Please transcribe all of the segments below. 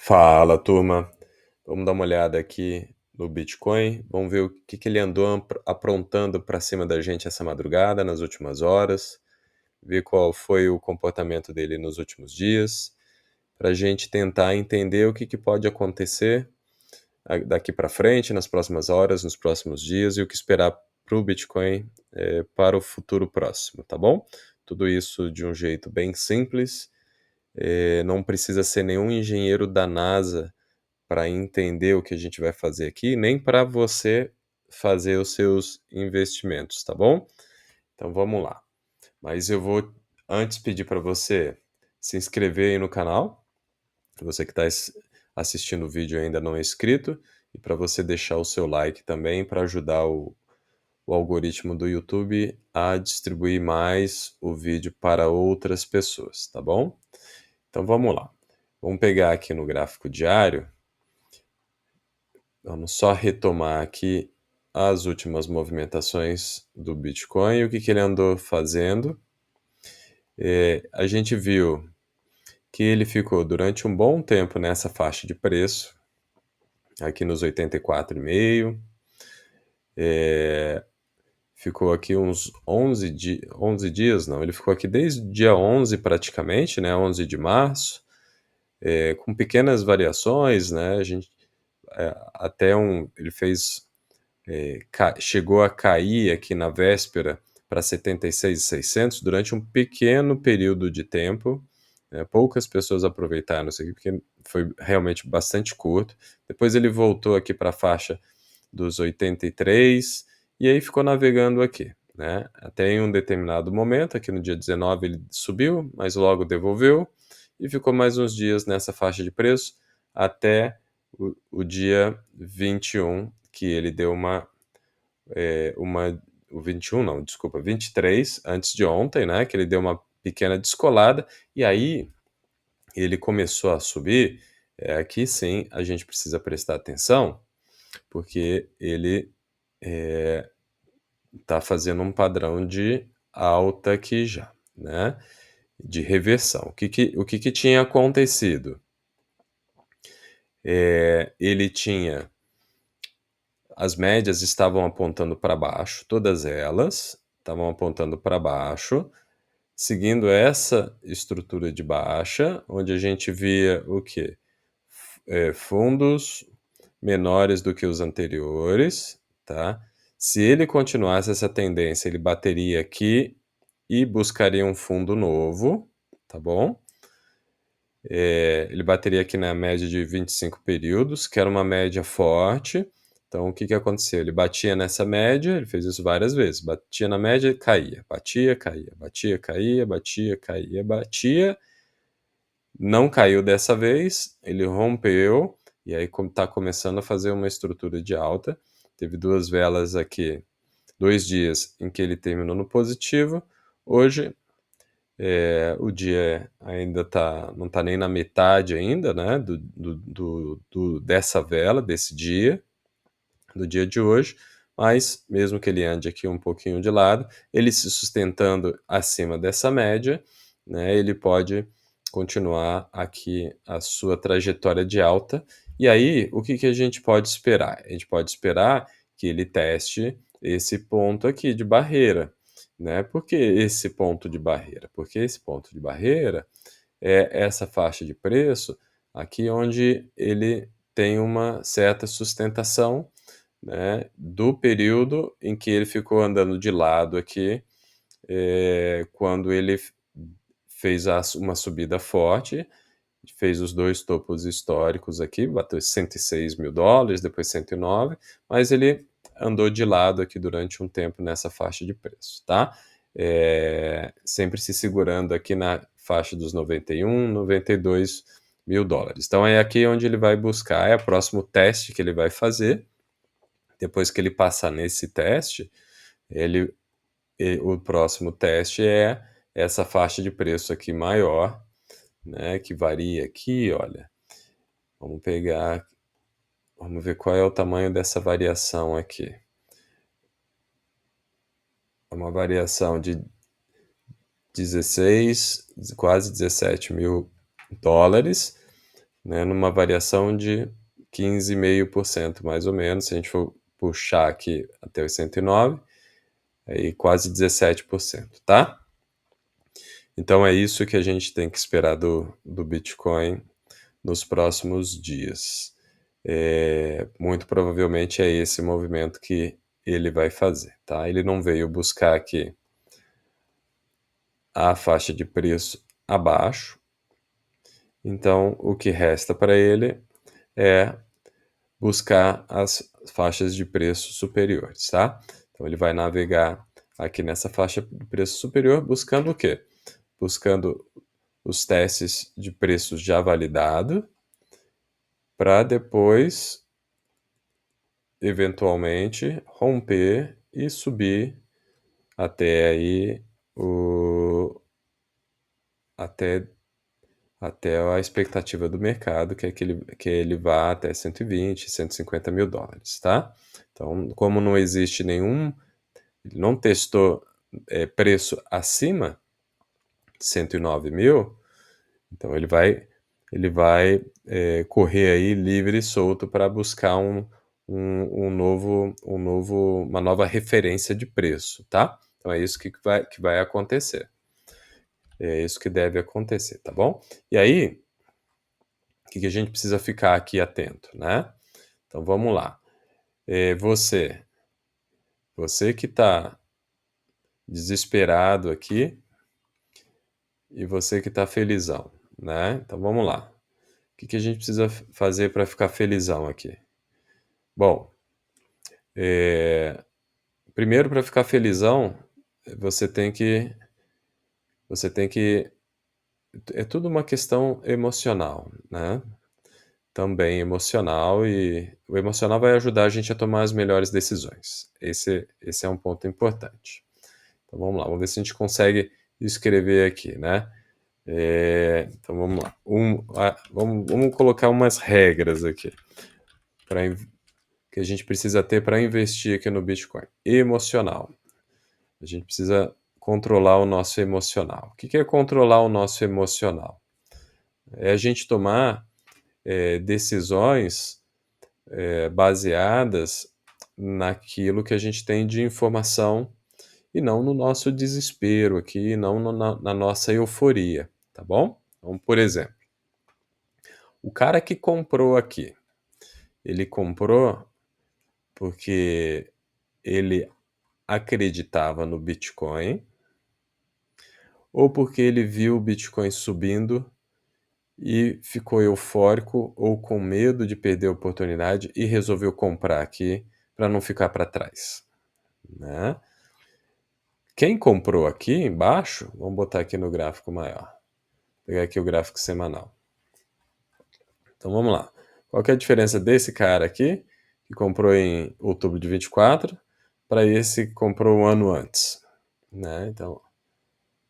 Fala, turma. Vamos dar uma olhada aqui no Bitcoin. Vamos ver o que ele andou aprontando para cima da gente essa madrugada, nas últimas horas. Ver qual foi o comportamento dele nos últimos dias, para a gente tentar entender o que pode acontecer daqui para frente, nas próximas horas, nos próximos dias e o que esperar para o Bitcoin para o futuro próximo, tá bom? Tudo isso de um jeito bem simples. Não precisa ser nenhum engenheiro da NASA para entender o que a gente vai fazer aqui, nem para você fazer os seus investimentos, tá bom? Então vamos lá. Mas eu vou antes pedir para você se inscrever aí no canal, você que está assistindo o vídeo e ainda não é inscrito, e para você deixar o seu like também para ajudar o algoritmo do YouTube a distribuir mais o vídeo para outras pessoas, tá bom? Então vamos lá. Vamos pegar aqui no gráfico diário. Vamos só retomar aqui as últimas movimentações do Bitcoin e o que ele andou fazendo. A gente viu que ele ficou durante um bom tempo nessa faixa de preço, aqui nos 84,5. Ficou aqui uns 11 dias, não, ele ficou aqui desde o dia 11 praticamente, né, 11 de março, com pequenas variações, né, a gente, ele fez chegou a cair aqui na véspera para 76.600 durante um pequeno período de tempo. Poucas pessoas aproveitaram isso aqui, porque foi realmente bastante curto. Depois ele voltou aqui para a faixa dos 83 e aí ficou navegando aqui. Né? Até em um determinado momento, aqui no dia 19 ele subiu, mas logo devolveu e ficou mais uns dias nessa faixa de preço até o dia 21, que ele deu o 21 não, desculpa, 23, antes de ontem, né, que ele deu uma pequena descolada, e aí ele começou a subir. Aqui sim a gente precisa prestar atenção, porque ele está fazendo um padrão de alta aqui já, né, de reversão. O que tinha acontecido? Ele tinha As médias estavam apontando para baixo, todas elas estavam apontando para baixo, seguindo essa estrutura de baixa, onde a gente via o quê? Fundos menores do que os anteriores, tá? Se ele continuasse essa tendência, ele bateria aqui e buscaria um fundo novo, tá bom? Ele bateria aqui na média de 25 períodos, que era uma média forte. Então, o que aconteceu? Ele batia nessa média, ele fez isso várias vezes, batia na média, caía, batia, caía, batia, caía, batia, caía, batia, não caiu dessa vez, ele rompeu, e aí está começando a fazer uma estrutura de alta. Teve duas velas aqui, 2 dias em que ele terminou no positivo. Hoje o dia ainda não está nem na metade ainda, né, dessa vela, desse dia, do dia de hoje, mas mesmo que ele ande aqui um pouquinho de lado, ele se sustentando acima dessa média, né, ele pode continuar aqui a sua trajetória de alta. E aí, o que a gente pode esperar? A gente pode esperar que ele teste esse ponto aqui de barreira, né? Por que esse ponto de barreira? Porque esse ponto de barreira é essa faixa de preço aqui onde ele tem uma certa sustentação, né, do período em que ele ficou andando de lado aqui, quando ele fez uma subida forte, fez os dois topos históricos aqui, bateu 106 mil dólares, depois 109, mas ele andou de lado aqui durante um tempo nessa faixa de preço, tá? Sempre se segurando aqui na faixa dos 91, 92 mil dólares. Então é aqui onde ele vai buscar, é o próximo teste que ele vai fazer. Depois que ele passar nesse teste, o próximo teste é essa faixa de preço aqui maior, né, que varia aqui, olha. Vamos ver qual é o tamanho dessa variação aqui. É uma variação de 16, quase 17 mil dólares. né, numa variação de 15,5% mais ou menos, se a gente for puxar aqui até os 109, aí quase 17%, tá? Então é isso que a gente tem que esperar do Bitcoin nos próximos dias. Muito provavelmente é esse movimento que ele vai fazer, tá? Ele não veio buscar aqui a faixa de preço abaixo, então o que resta para ele é buscar as faixas de preço superiores, tá? Então ele vai navegar aqui nessa faixa de preço superior buscando o quê? Buscando os testes de preços já validado para depois eventualmente romper e subir até aí o até até a expectativa do mercado, que é que ele vá até 120, 150 mil dólares, tá? Então, como não existe nenhum, ele não testou preço acima de 109 mil, então ele vai correr aí livre e solto para buscar uma nova referência de preço, tá? Então é isso que vai acontecer. É isso que deve acontecer, tá bom? E aí, o que a gente precisa ficar aqui atento, né? Então vamos lá. Você que está desesperado aqui e você que está felizão, né? Então vamos lá. O que a gente precisa fazer para ficar felizão aqui? Bom, primeiro para ficar felizão, você tem que, você tem que, é tudo uma questão emocional, né? Também emocional e o emocional vai ajudar a gente a tomar as melhores decisões. Esse é um ponto importante. Então vamos lá, vamos ver se a gente consegue escrever aqui, né? Então vamos lá. Vamos colocar umas regras aqui que a gente precisa ter para investir aqui no Bitcoin. Emocional. A gente precisa controlar o nosso emocional. O que é controlar o nosso emocional? É a gente tomar decisões baseadas naquilo que a gente tem de informação e não no nosso desespero aqui, não na nossa euforia, tá bom? Então, por exemplo, o cara que comprou aqui, ele comprou porque ele acreditava no Bitcoin ou porque ele viu o Bitcoin subindo e ficou eufórico ou com medo de perder a oportunidade e resolveu comprar aqui para não ficar para trás, né? Quem comprou aqui embaixo, vamos botar aqui no gráfico maior, vou pegar aqui o gráfico semanal. Então vamos lá. Qual que é a diferença desse cara aqui, que comprou em outubro de 24, para esse que comprou um ano antes, né? Então,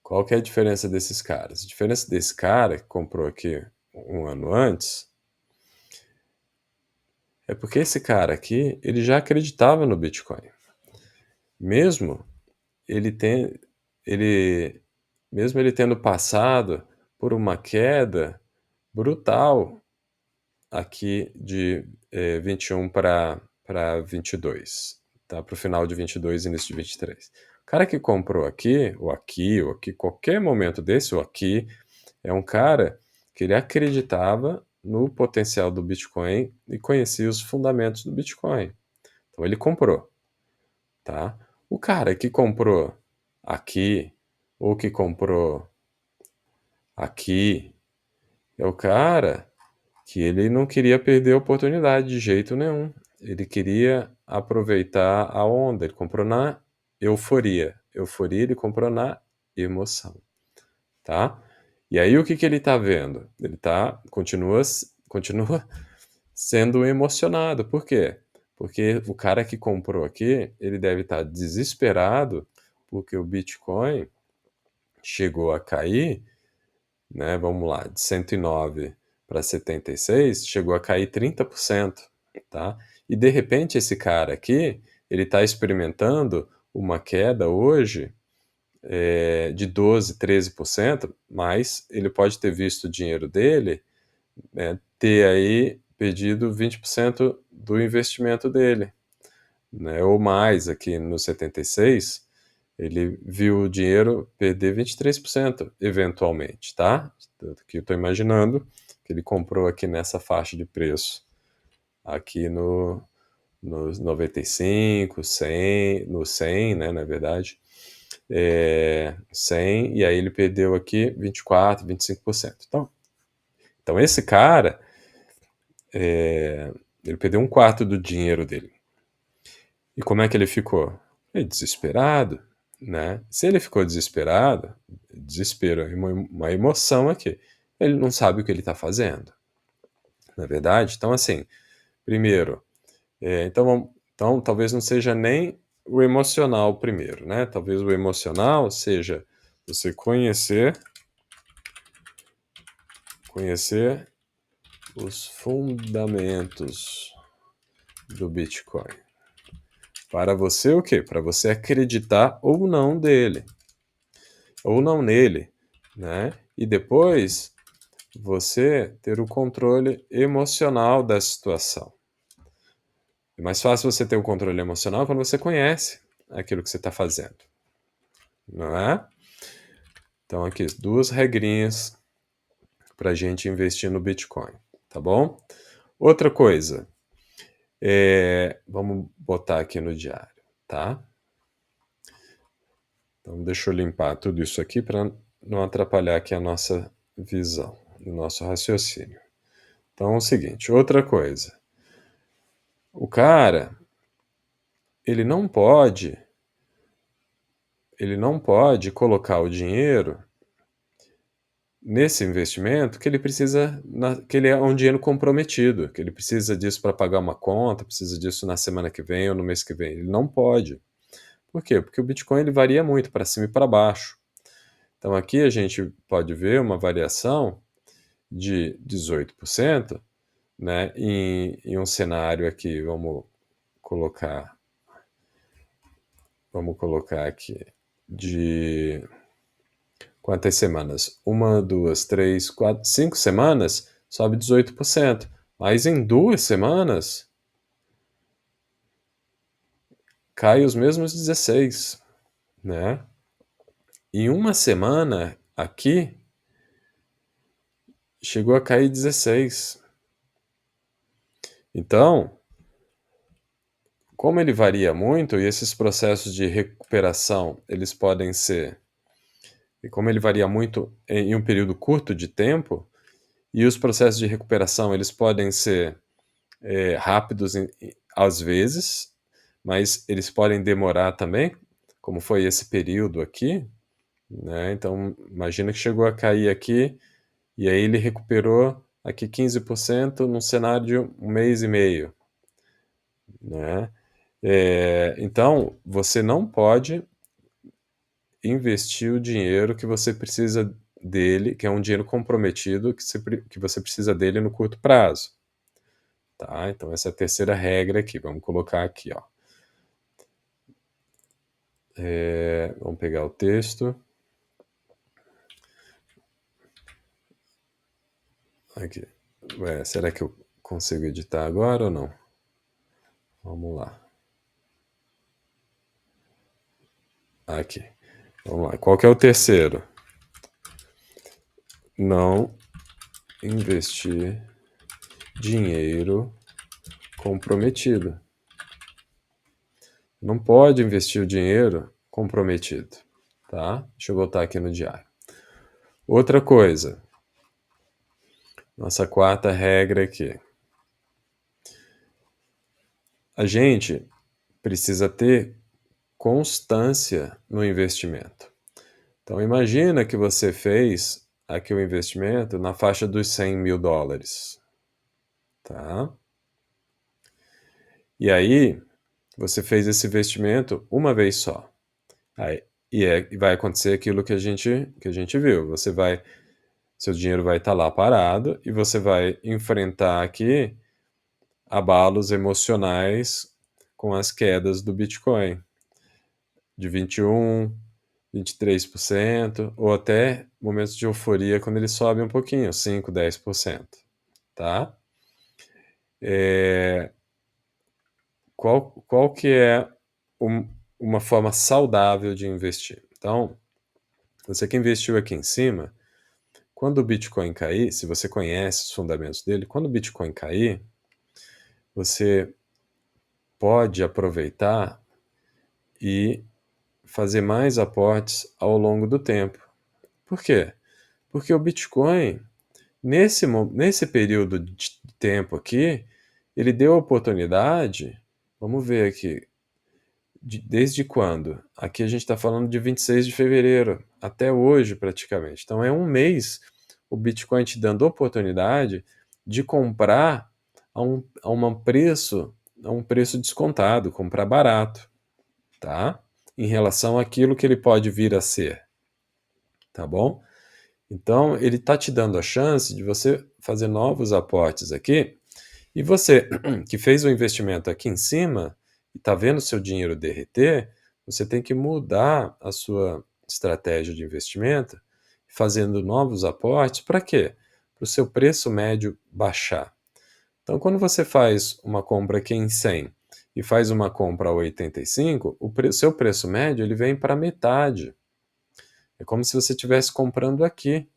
qual que é a diferença desses caras? A diferença desse cara que comprou aqui um ano antes é porque esse cara aqui, ele já acreditava no Bitcoin. Mesmo ele tem, ele, mesmo ele tendo passado por uma queda brutal aqui de 21 para 22, tá? Para o final de 22 e início de 23. O cara que comprou aqui, ou aqui, qualquer momento desse, ou aqui, é um cara que ele acreditava no potencial do Bitcoin e conhecia os fundamentos do Bitcoin. Então ele comprou, tá? O cara que comprou aqui ou que comprou aqui é o cara que ele não queria perder a oportunidade de jeito nenhum. Ele queria aproveitar a onda. Ele comprou na euforia. Euforia ele comprou na emoção, tá? E aí o que ele está vendo? Ele continua sendo emocionado. Por quê? Porque o cara que comprou aqui, ele deve estar desesperado porque o Bitcoin chegou a cair, né? Vamos lá, de 109 para 76, chegou a cair 30%, tá? E de repente esse cara aqui, ele está experimentando uma queda hoje de 12, 13%, mas ele pode ter visto o dinheiro dele, né, ter aí perdido 20% do investimento dele, né? Ou mais, aqui no 76, ele viu o dinheiro perder 23%, eventualmente, tá? Tanto que eu estou imaginando que ele comprou aqui nessa faixa de preço, aqui nos 95, 100, no 100, né, na verdade, 100, e aí ele perdeu aqui 24, 25%. Então esse cara, ele perdeu um quarto do dinheiro dele. E como é que ele ficou? Ele desesperado, né? Se ele ficou desesperado, desespero é uma emoção aqui. Ele não sabe o que ele está fazendo, na é verdade? Então, assim, primeiro, então talvez não seja nem o emocional primeiro, né? Talvez o emocional seja você conhecer os fundamentos do Bitcoin. Para você o quê? Para você acreditar ou não dele, ou não nele, né? E depois você ter o controle emocional da situação. É mais fácil você ter o controle emocional quando você conhece aquilo que você está fazendo, não é? Então aqui, duas regrinhas para a gente investir no Bitcoin, tá bom? Outra coisa, vamos botar aqui no diário, tá? Então deixa eu limpar tudo isso aqui para não atrapalhar aqui a nossa visão, o nosso raciocínio. Então é o seguinte, outra coisa, o cara, ele não pode colocar o dinheiro nesse investimento que ele precisa, que ele é um dinheiro comprometido, que ele precisa disso para pagar uma conta, precisa disso na semana que vem ou no mês que vem. Ele não pode. Por quê? Porque o Bitcoin ele varia muito para cima e para baixo. Então aqui a gente pode ver uma variação de 18%, né, em um cenário aqui, vamos colocar aqui de quantas semanas? Uma, duas, três, quatro, 5 semanas, sobe 18%. Mas em 2 semanas, cai os mesmos 16%, né? Em uma semana, aqui, chegou a cair 16%. Então, como ele varia muito, e esses processos de recuperação, eles podem ser, e como ele varia muito em um período curto de tempo, e os processos de recuperação, eles podem ser rápidos às vezes, mas eles podem demorar também, como foi esse período aqui, né? Então, imagina que chegou a cair aqui e aí ele recuperou aqui 15% num cenário de um mês e meio, né? Então, você não pode investir o dinheiro que você precisa dele, que é um dinheiro comprometido, que você precisa dele no curto prazo. Tá? Então, essa é a terceira regra aqui. Vamos colocar aqui, ó. Vamos pegar o texto. Aqui. Será que eu consigo editar agora ou não? Vamos lá. Aqui. Vamos lá. Qual que é o terceiro? Não investir dinheiro comprometido. Não pode investir o dinheiro comprometido, tá? Deixa eu voltar aqui no diário. Outra coisa. Nossa quarta regra aqui. A gente precisa ter constância no investimento. Então, imagina que você fez aqui o investimento na faixa dos US$ 100.000, tá? E aí, você fez esse investimento uma vez só. Aí, e vai acontecer aquilo que a gente viu. Seu dinheiro vai estar lá parado e você vai enfrentar aqui abalos emocionais com as quedas do Bitcoin de 21, 23%, ou até momentos de euforia quando ele sobe um pouquinho, 5, 10%. tá? Qual que é uma forma saudável de investir? Então, você que investiu aqui em cima, quando o Bitcoin cair, se você conhece os fundamentos dele, quando o Bitcoin cair, você pode aproveitar e fazer mais aportes ao longo do tempo. Por quê? Porque o Bitcoin, nesse período de tempo aqui, ele deu a oportunidade, vamos ver aqui, desde quando? Aqui a gente está falando de 26 de fevereiro, até hoje praticamente. Então é um mês o Bitcoin te dando oportunidade de comprar a um preço descontado, comprar barato, tá? Em relação àquilo que ele pode vir a ser, tá bom? Então ele está te dando a chance de você fazer novos aportes aqui e você que fez o investimento aqui em cima e está vendo seu dinheiro derreter, você tem que mudar a sua estratégia de investimento, fazendo novos aportes. Para quê? Para o seu preço médio baixar. Então, quando você faz uma compra aqui em 100 e faz uma compra a 85, seu preço médio ele vem para metade. É como se você estivesse comprando aqui,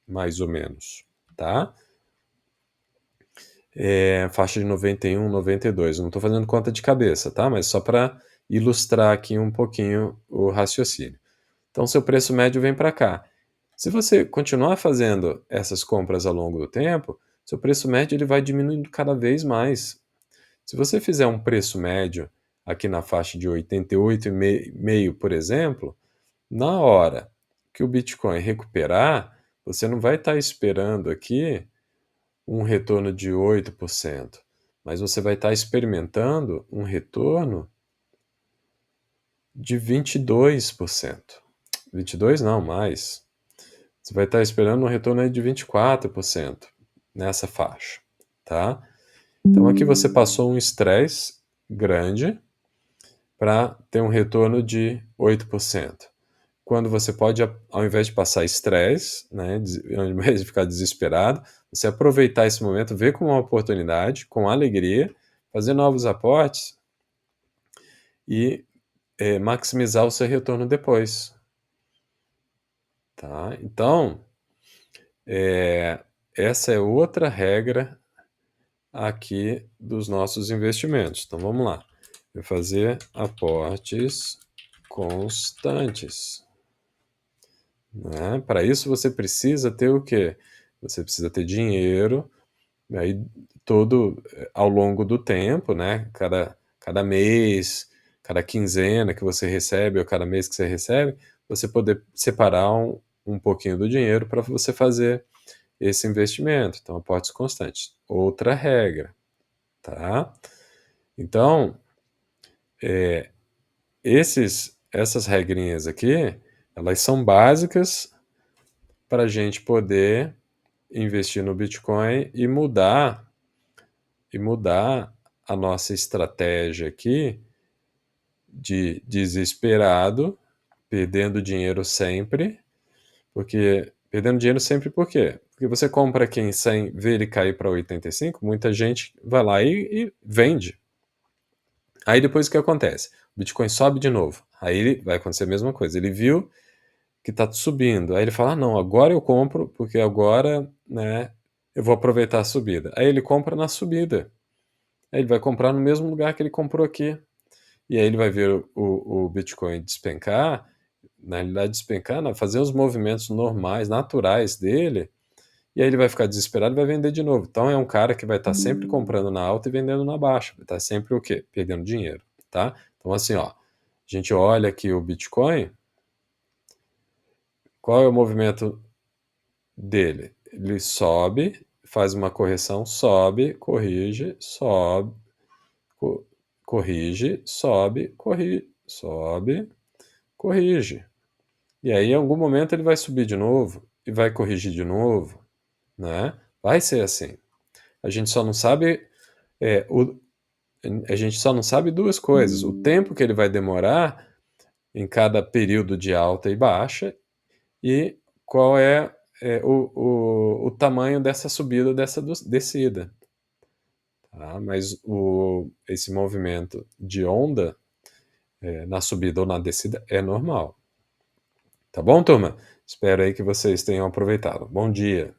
mais ou menos, tá? Faixa de 91, 92. Não estou fazendo conta de cabeça, tá? Mas só para ilustrar aqui um pouquinho o raciocínio. Então, seu preço médio vem para cá. Se você continuar fazendo essas compras ao longo do tempo, seu preço médio ele vai diminuindo cada vez mais. Se você fizer um preço médio aqui na faixa de 88,5, por exemplo, na hora que o Bitcoin recuperar, você não vai estar esperando aqui um retorno de 8%, mas você vai estar experimentando um retorno de 22%. 22 não, mais. Você vai estar esperando um retorno aí de 24% nessa faixa, tá? Então aqui você passou um estresse grande para ter um retorno de 8%. Quando você pode, ao invés de passar estresse, né, ao invés de ficar desesperado, você aproveitar esse momento, ver como uma oportunidade, com alegria, fazer novos aportes e maximizar o seu retorno depois. Tá? Então, essa é outra regra aqui dos nossos investimentos. Então, vamos lá. Eu vou fazer aportes constantes. Né? Para isso você precisa ter o quê? Você precisa ter dinheiro, aí todo ao longo do tempo, né? Cada mês, cada quinzena que você recebe ou cada mês que você recebe, você poder separar um pouquinho do dinheiro para você fazer esse investimento. Então, aportes constantes. Outra regra, tá? Então, essas regrinhas aqui, elas são básicas para a gente poder investir no Bitcoin e mudar a nossa estratégia aqui de desesperado, perdendo dinheiro sempre, porque perdendo dinheiro sempre por quê? Porque você compra aqui em 100, vê ele cair para 85, muita gente vai lá e vende. Aí depois o que acontece? O Bitcoin sobe de novo. Aí vai acontecer a mesma coisa. Ele viu que está subindo. Aí ele fala: ah, não, agora eu compro, porque agora, né, eu vou aproveitar a subida. Aí ele compra na subida. Aí ele vai comprar no mesmo lugar que ele comprou aqui. E aí ele vai ver o Bitcoin despencar, na realidade despencar, não, fazer os movimentos normais, naturais dele, e aí ele vai ficar desesperado e vai vender de novo. Então é um cara que vai estar sempre comprando na alta e vendendo na baixa. Vai estar sempre o quê? Perdendo dinheiro, tá? Então assim, ó, a gente olha aqui o Bitcoin, qual é o movimento dele? Ele sobe, faz uma correção, sobe, corrige, sobe, corrige, sobe, sobe, corrige. E aí, em algum momento, ele vai subir de novo e vai corrigir de novo, né? Vai ser assim. A gente só não sabe, é, o, a gente só não sabe duas coisas: o tempo que ele vai demorar em cada período de alta e baixa e qual é o tamanho dessa subida, dessa descida, tá. Mas esse movimento de onda, na subida ou na descida é normal. Tá bom, turma? Espero aí que vocês tenham aproveitado. Bom dia.